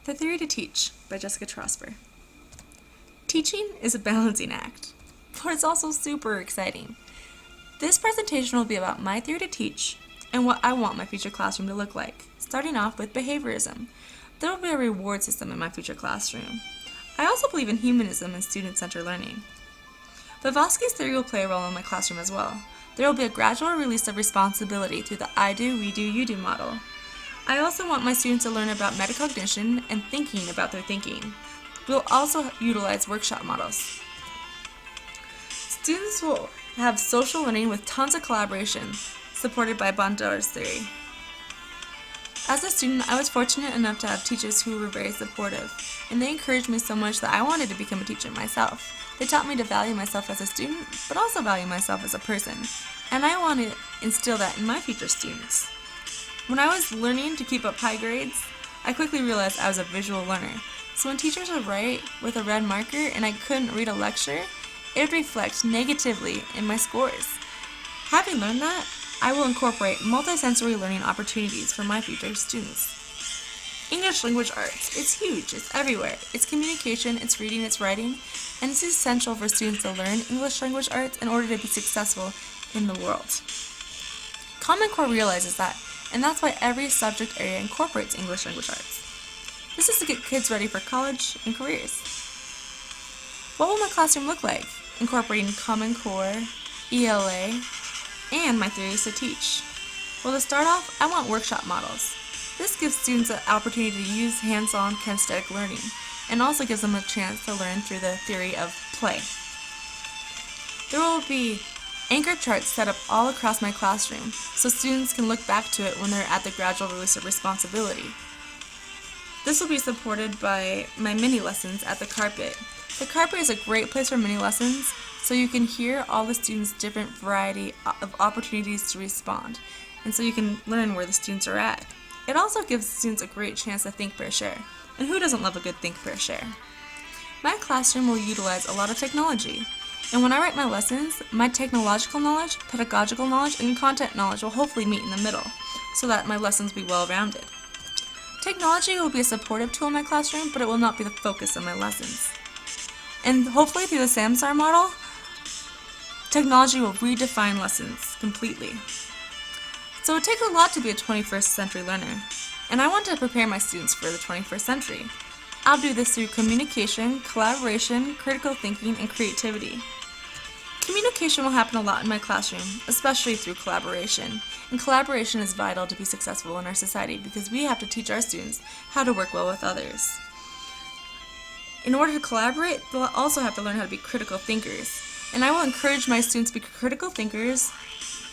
The Theory to Teach by Jessica Trosper. Teaching is a balancing act, but it's also super exciting. This presentation will be about my theory to teach and what I want my future classroom to look like, starting off with behaviorism. There will be a reward system in my future classroom. I also believe in humanism and student-centered learning. Vygotsky's theory will play a role in my classroom as well. There will be a gradual release of responsibility through the I do, we do, you do model. I also want my students to learn about metacognition and thinking about their thinking. We'll also utilize workshop models. Students will have social learning with tons of collaboration, supported by Bandura's theory. As a student, I was fortunate enough to have teachers who were very supportive, and they encouraged me so much that I wanted to become a teacher myself. They taught me to value myself as a student, but also value myself as a person, and I want to instill that in my future students. When I was learning to keep up high grades, I quickly realized I was a visual learner. So when teachers would write with a red marker and I couldn't read a lecture, it would reflect negatively in my scores. Having learned that, I will incorporate multisensory learning opportunities for my future students. English language arts, it's huge, it's everywhere. It's communication, it's reading, it's writing, and it's essential for students to learn English language arts in order to be successful in the world. Common Core realizes that, and that's why every subject area incorporates English language arts. This is to get kids ready for college and careers. What will my classroom look like, incorporating Common Core, ELA, and my theories to teach? Well, to start off, I want workshop models. This gives students an opportunity to use hands-on kinesthetic learning, and also gives them a chance to learn through the theory of play. There will be anchor charts set up all across my classroom, so students can look back to it when they're at the gradual release of responsibility. This will be supported by my mini lessons at the carpet. The carpet is a great place for mini lessons, so you can hear all the students' different variety of opportunities to respond, and so you can learn where the students are at. It also gives students a great chance to think, pair, share. And who doesn't love a good think, pair, share? My classroom will utilize a lot of technology. And when I write my lessons, my technological knowledge, pedagogical knowledge, and content knowledge will hopefully meet in the middle, so that my lessons will be well-rounded. Technology will be a supportive tool in my classroom, but it will not be the focus of my lessons. And hopefully through the Samsara model, technology will redefine lessons completely. So it takes a lot to be a 21st century learner, and I want to prepare my students for the 21st century. I'll do this through communication, collaboration, critical thinking, and creativity. Communication will happen a lot in my classroom, especially through collaboration. And collaboration is vital to be successful in our society because we have to teach our students how to work well with others. In order to collaborate, they'll also have to learn how to be critical thinkers. And I will encourage my students to be critical thinkers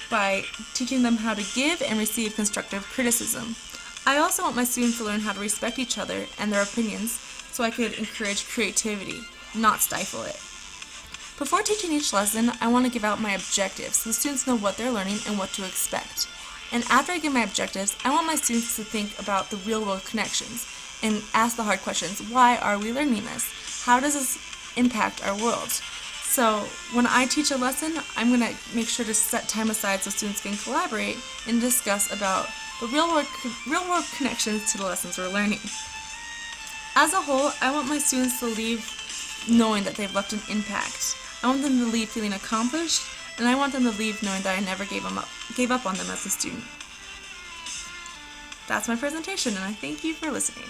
by teaching them how to give and receive constructive criticism. I also want my students to learn how to respect each other and their opinions so I could encourage creativity, not stifle it. Before teaching each lesson, I want to give out my objectives so the students know what they're learning and what to expect. And after I give my objectives, I want my students to think about the real-world connections and ask the hard questions. Why are we learning this? How does this impact our world? So when I teach a lesson, I'm going to make sure to set time aside so students can collaborate and discuss about the real-world connections to the lessons we're learning. As a whole, I want my students to leave knowing that they've left an impact. I want them to leave feeling accomplished, and I want them to leave knowing that I never gave up on them as a student. That's my presentation, and I thank you for listening.